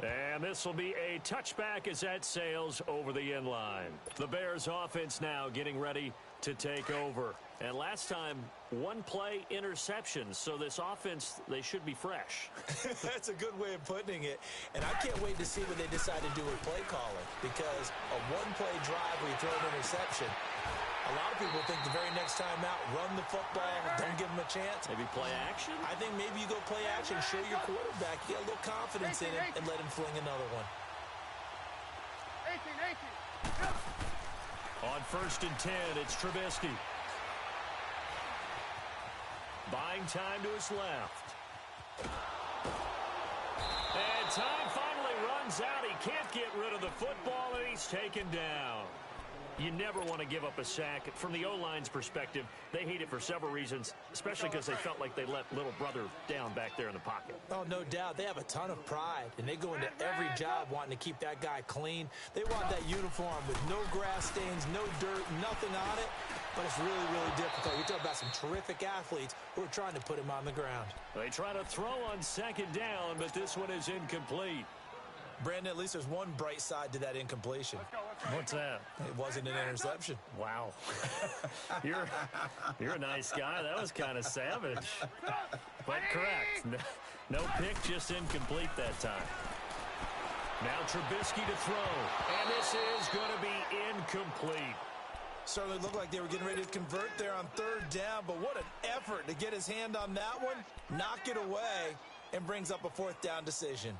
And this will be a touchback as that sails over the end line. The Bears offense now getting ready to take over. And last time, 1-play interception. So this offense, they should be fresh. That's a good way of putting it. And I can't wait to see what they decide to do with play calling. Because a 1-play drive where you throw an interception, a lot of people think the very next time out, run the football, don't give them a chance. Maybe play action? I think maybe you go play action, show your quarterback, you get a little confidence in it, and let him fling another one. 18. On 1st and 10, it's Trubisky. Buying time to his left. And time finally runs out. He can't get rid of the football, and he's taken down. You never want to give up a sack. From the O-line's perspective, they hate it for several reasons, especially because they felt like they let little brother down back there in the pocket. Oh, no doubt. They have a ton of pride, and they go into every job wanting to keep that guy clean. They want that uniform with no grass stains, no dirt, nothing on it, but it's really, really difficult. We talk about some terrific athletes who are trying to put him on the ground. They try to throw on 2nd down, but this one is incomplete. Brandon, at least there's one bright side to that incompletion. What's that? It wasn't an interception. Wow. You're a nice guy. That was kind of savage. But correct. No pick, just incomplete that time. Now Trubisky to throw. And this is going to be incomplete. Certainly looked like they were getting ready to convert there on 3rd down, but what an effort to get his hand on that one, knock it away, and brings up a 4th down decision.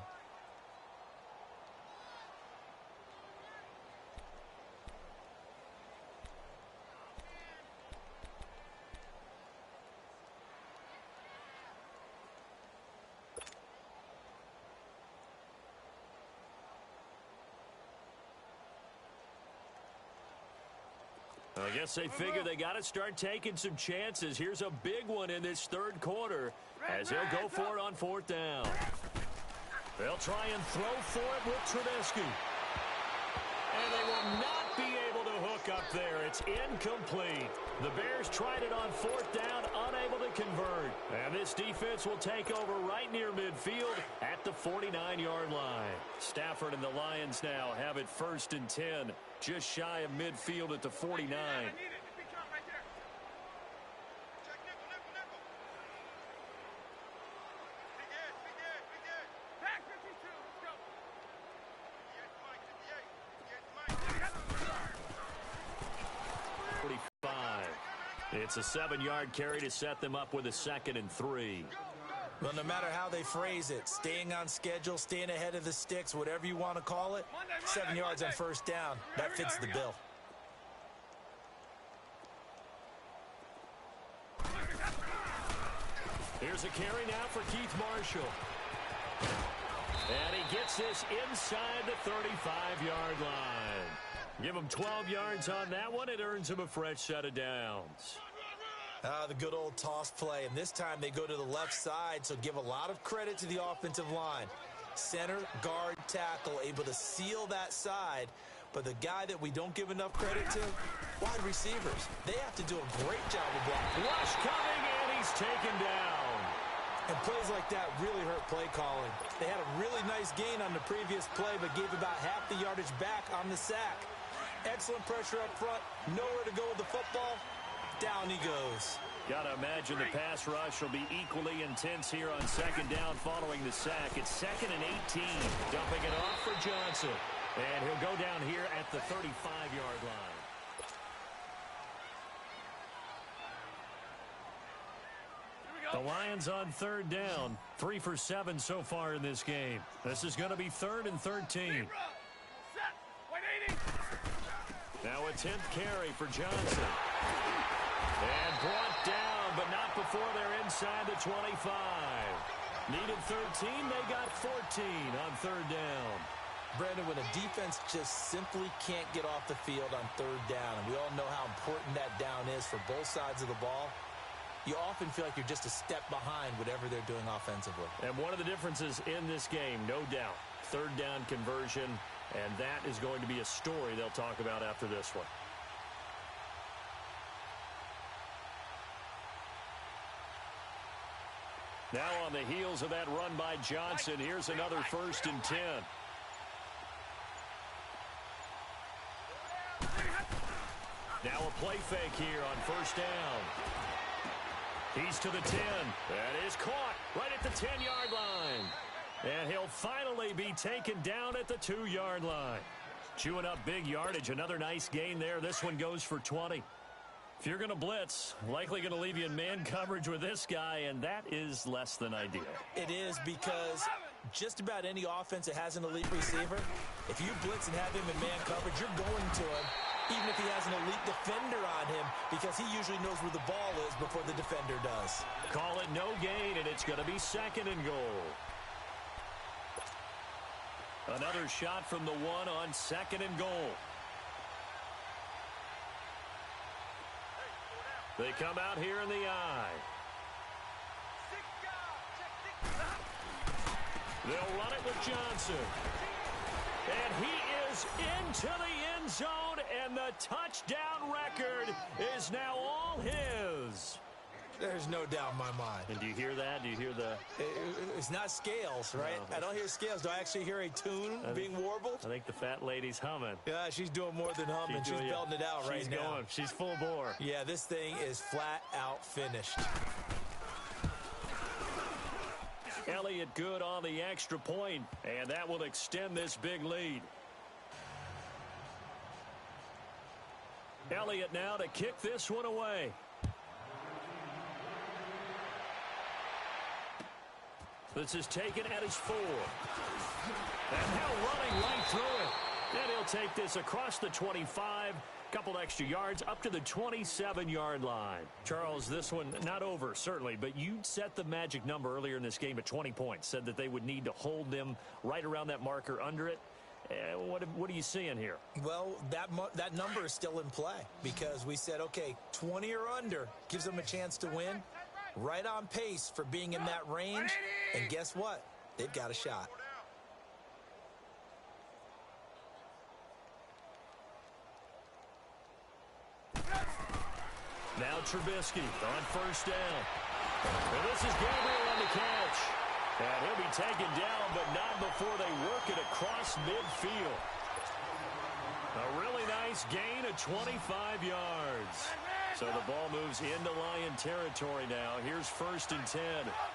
I guess they figure they got to start taking some chances. Here's a big one in this 3rd quarter as he'll go for it on 4th down. They'll try and throw for it with Trubisky. And they will not be able to hook up there. It's incomplete. The Bears tried it on 4th down, unable to convert. And this defense will take over right near midfield at the 49-yard line. Stafford and the Lions now have it 1st and 10, just shy of midfield at the 49. It's a 7-yard carry to set them up with a 2nd and 3. Well, no matter how they phrase it, staying on schedule, staying ahead of the sticks, whatever you want to call it, 7 yards on first down, that fits the bill. Here's a carry now for Keith Marshall. And he gets this inside the 35-yard line. Give him 12 yards on that one. It earns him a fresh set of downs. The good old toss play, and this time they go to the left side, so give a lot of credit to the offensive line. Center, guard, tackle, able to seal that side, but the guy that we don't give enough credit to, wide receivers. They have to do a great job of blocking. Rush coming, and he's taken down. And plays like that really hurt play calling. They had a really nice gain on the previous play, but gave about half the yardage back on the sack. Excellent pressure up front, nowhere to go with the football. Down he goes. Got to imagine the pass rush will be equally intense here on second down following the sack. It's 2nd and 18. Dumping it off for Johnson. And he'll go down here at the 35-yard line. The Lions on 3rd down. 3 for 7 so far in this game. This is going to be 3rd and 13. Now a 10th carry for Johnson. And brought down, but not before they're inside the 25. Needed 13, they got 14 on 3rd down. Brandon, when a defense just simply can't get off the field on 3rd down, and we all know how important that down is for both sides of the ball, you often feel like you're just a step behind whatever they're doing offensively. And one of the differences in this game, no doubt, 3rd down conversion, and that is going to be a story they'll talk about after this one. Now on the heels of that run by Johnson, here's another 1st and 10. Now a play fake here on 1st down. He's to the 10. That is caught right at the 10-yard line. And he'll finally be taken down at the 2-yard line. Chewing up big yardage. Another nice gain there. This one goes for 20. If you're going to blitz, likely going to leave you in man coverage with this guy, and that is less than ideal. It is, because just about any offense that has an elite receiver, if you blitz and have him in man coverage, you're going to him, even if he has an elite defender on him, because he usually knows where the ball is before the defender does. Call it no gain, and it's going to be 2nd and goal. Another shot from the 1 on 2nd and goal. They come out here in the eye. They'll run it with Johnson. And he is into the end zone, and the touchdown record is now all his. There's no doubt in my mind. And do you hear that? Do you hear the... It's not scales, right? No. I don't hear scales. Do I actually hear a tune being warbled? I think the fat lady's humming. Yeah, she's doing more than humming. She's belting it out right now. She's going. She's full bore. Yeah, this thing is flat out finished. Elliott good on the extra point, and that will extend this big lead. Elliott now to kick this one away. This is taken at his 4. And now running right through it. And he'll take this across the 25. Couple extra yards up to the 27-yard line. Charles, this one not over, certainly, but you set the magic number earlier in this game at 20 points. Said that they would need to hold them right around that marker under it. What are you seeing here? Well, that number is still in play because we said, okay, 20 or under gives them a chance to win. Right on pace for being in that range. And guess what? They've got a shot. Now Trubisky on 1st down. And this is Gabriel on the catch. And he'll be taken down, but not before they work it across midfield. A really nice gain of 25 yards. So the ball moves into Lion territory now. Here's 1st and 10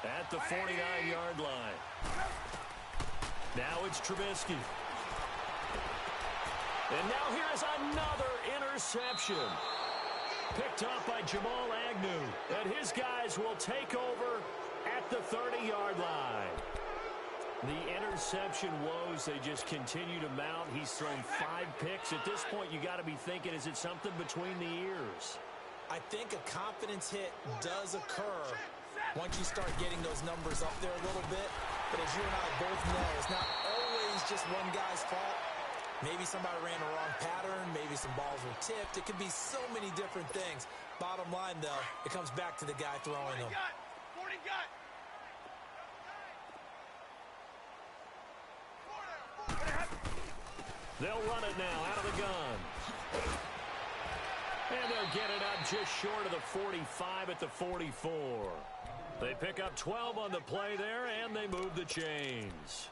at the 49-yard line. Now it's Trubisky. And now here's another interception. Picked up by Jamal Agnew. And his guys will take over at the 30-yard line. The interception woes, they just continue to mount. He's thrown 5 picks. At this point, you got to be thinking, is it something between the ears? I think a confidence hit does occur once you start getting those numbers up there a little bit. But as you and I both know, it's not always just one guy's fault. Maybe somebody ran the wrong pattern. Maybe some balls were tipped. It could be so many different things. Bottom line, though, it comes back to the guy throwing them. 40 gut. They'll run it now out of the gun. And they'll get it up just short of the 45 at the 44. They pick up 12 on the play there, and they move the chains.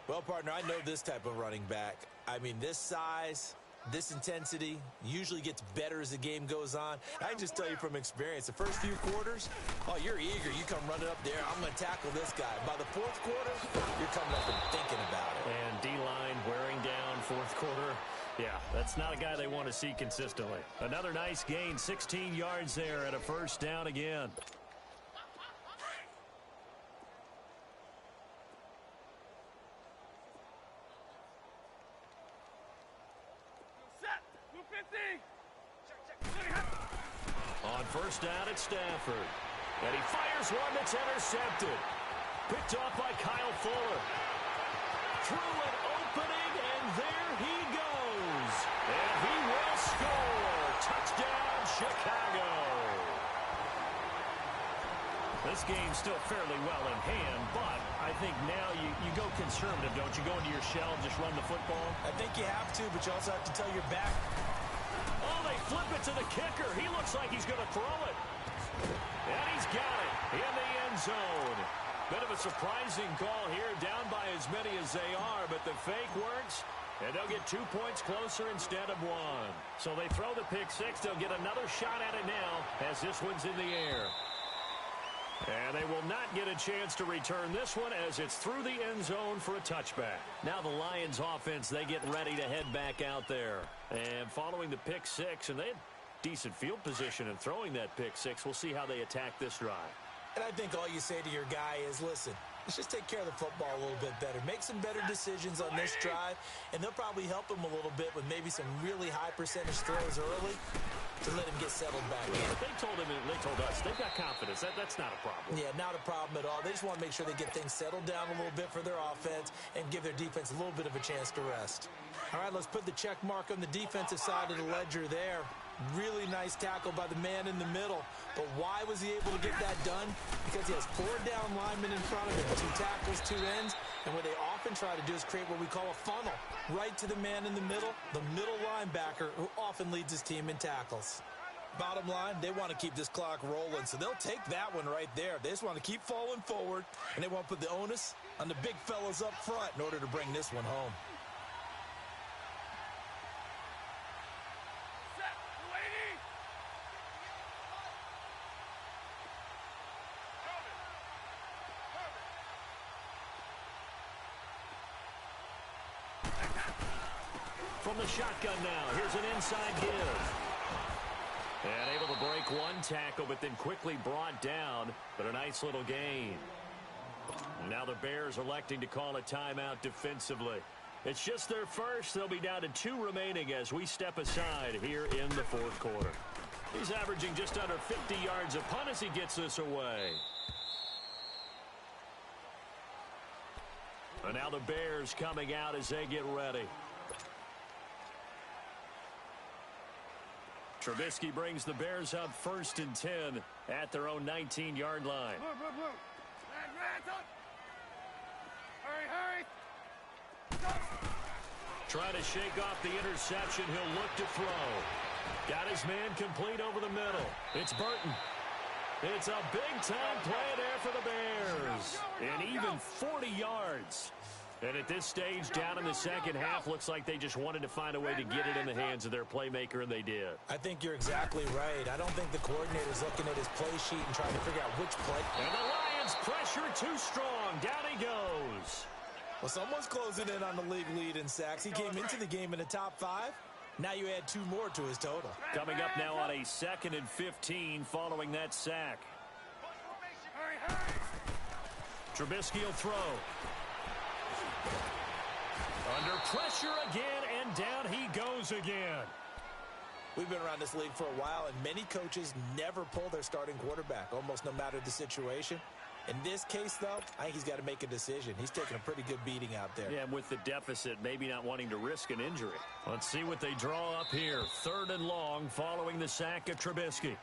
Well, partner, I know this type of running back. I mean, this size, this intensity usually gets better as the game goes on. I can just tell you from experience, the first few quarters, oh, you're eager. You come running up there. I'm going to tackle this guy. By the fourth quarter, you're coming up and thinking about it. And D-line wearing down fourth quarter. Yeah, that's not a guy they want to see consistently. Another nice gain, 16 yards there at a first down again. On first down, it's Stafford. And he fires one that's intercepted. Picked off by Kyle Fuller. Through an opening, and there he goes. And he will score. Touchdown, Chicago. This game's still fairly well in hand, but I think now you go conservative, don't you? Go into your shell and just run the football? I think you have to, but you also have to tell your back. Oh, they flip it to the kicker. He looks like he's going to throw it. And he's got it in the end zone. Bit of a surprising call here, down by as many as they are, but the fake works, and they'll get 2 points closer instead of 1. So they throw the pick six. They'll get another shot at it now as this one's in the air. And they will not get a chance to return this one as it's through the end zone for a touchback. Now the Lions offense, they get ready to head back out there. And following the pick six, and they had decent field position in throwing that pick six. We'll see how they attack this drive. And I think all you say to your guy is, listen, let's just take care of the football a little bit better. Make some better decisions on this drive, and they'll probably help him a little bit with maybe some really high percentage throws early to let him get settled back in. They told us, they've got confidence. That's not a problem. Yeah, not a problem at all. They just want to make sure they get things settled down a little bit for their offense and give their defense a little bit of a chance to rest. All right, let's put the check mark on the defensive side of the ledger there. Really nice tackle by the man in the middle. But why was he able to get that done? Because he has 4 down linemen in front of him, 2 tackles, 2 ends. And what they often try to do is create what we call a funnel. Right to the man in the middle linebacker, who often leads his team in tackles. Bottom line, they want to keep this clock rolling, so they'll take that one right there. They just want to keep falling forward, and they want to put the onus on the big fellas up front in order to bring this one home. From the shotgun now, here's an inside give. And able to break one tackle, but then quickly brought down, but a nice little gain. Now the Bears electing to call a timeout defensively. It's just their first. They'll be down to 2 remaining as we step aside here in the fourth quarter. He's averaging just under 50 yards a punt as he gets this away. And now the Bears coming out as they get ready. Trubisky brings the Bears up 1st and 10 at their own 19-yard line. Blue. Hurry. Trying to shake off the interception. He'll look to throw. Got his man complete over the middle. It's Burton. It's a big-time play there for the Bears. And even 40 yards. And at this stage, down in the second half, looks like they just wanted to find a way to get it in the hands of their playmaker, and they did. I think you're exactly right. I don't think the coordinator's looking at his play sheet and trying to figure out which play. And the Lions pressure too strong. Down he goes. Well, someone's closing in on the league lead in sacks. He came into the game in the top 5. Now you add 2 more to his total. Coming up now on a 2nd and 15 following that sack. Hurry. Trubisky will throw. Under pressure again, and down he goes again. We've been around this league for a while, and many coaches never pull their starting quarterback, almost no matter the situation. In this case, though, I think he's got to make a decision. He's taking a pretty good beating out there. Yeah, and with the deficit, maybe not wanting to risk an injury. Let's see what they draw up here. 3rd and long following the sack of Trubisky.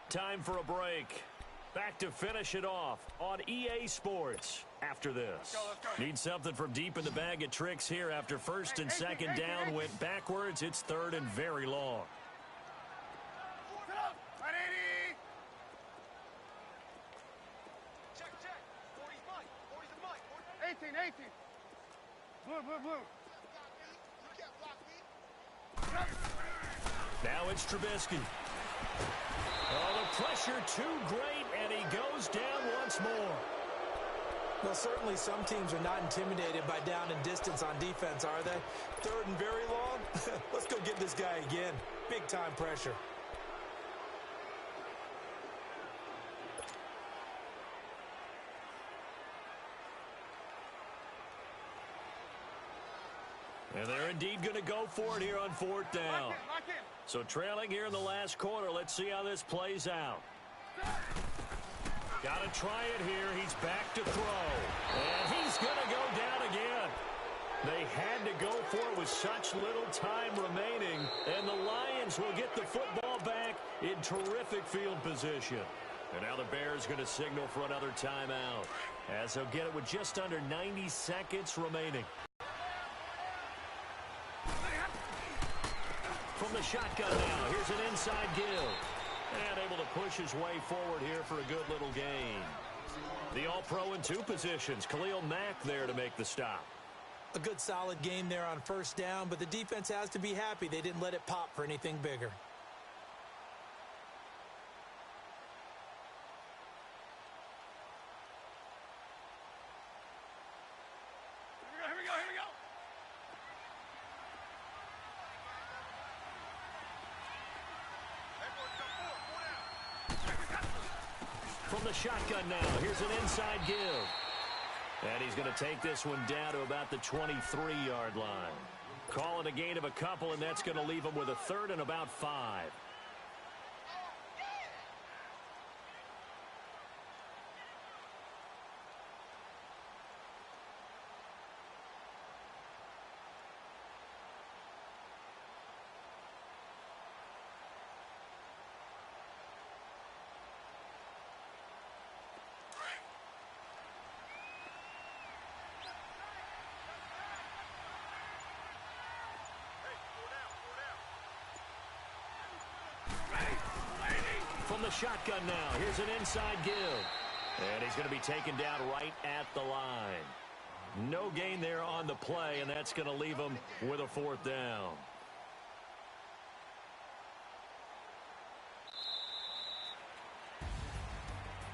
Time for a break. Back to finish it off on EA Sports after this. Need something from deep in the bag of tricks here after 1st and 2nd down went backwards. It's 3rd and very long. 18. Blue. Now it's Trubisky. Oh, the pressure too great, and he goes down once more. Well, certainly some teams are not intimidated by down and distance on defense, are they? 3rd and very long? Let's go get this guy again. Big-time pressure. And they're indeed going to go for it here on 4th down. Lock in. So trailing here in the last quarter. Let's see how this plays out. Got to try it here. He's back to throw. And he's going to go down again. They had to go for it with such little time remaining. And the Lions will get the football back in terrific field position. And now the Bears going to signal for another timeout, as they'll get it with just under 90 seconds remaining. From the shotgun now, here's an inside give. And able to push his way forward here for a good little gain. The All-Pro in 2 positions. Khalil Mack there to make the stop. A good solid game there on 1st down, but the defense has to be happy they didn't let it pop for anything bigger. Here we go. From the shotgun now, here's an inside give. And he's going to take this one down to about the 23-yard line. Call it a gain of a couple, and that's going to leave him with a 3rd and about 5. From the shotgun now, here's an inside give. And he's going to be taken down right at the line. No gain there on the play, and that's going to leave him with a 4th down.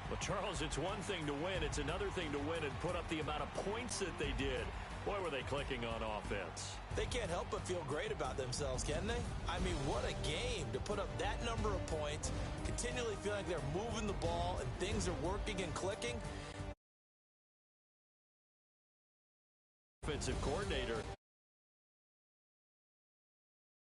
Well, Charles, it's one thing to win. It's another thing to win and put up the amount of points that they did. Boy, were they clicking on offense. They can't help but feel great about themselves, can they? I mean, what a game to put up that number of points, continually feel like they're moving the ball and things are working and clicking. Offensive coordinator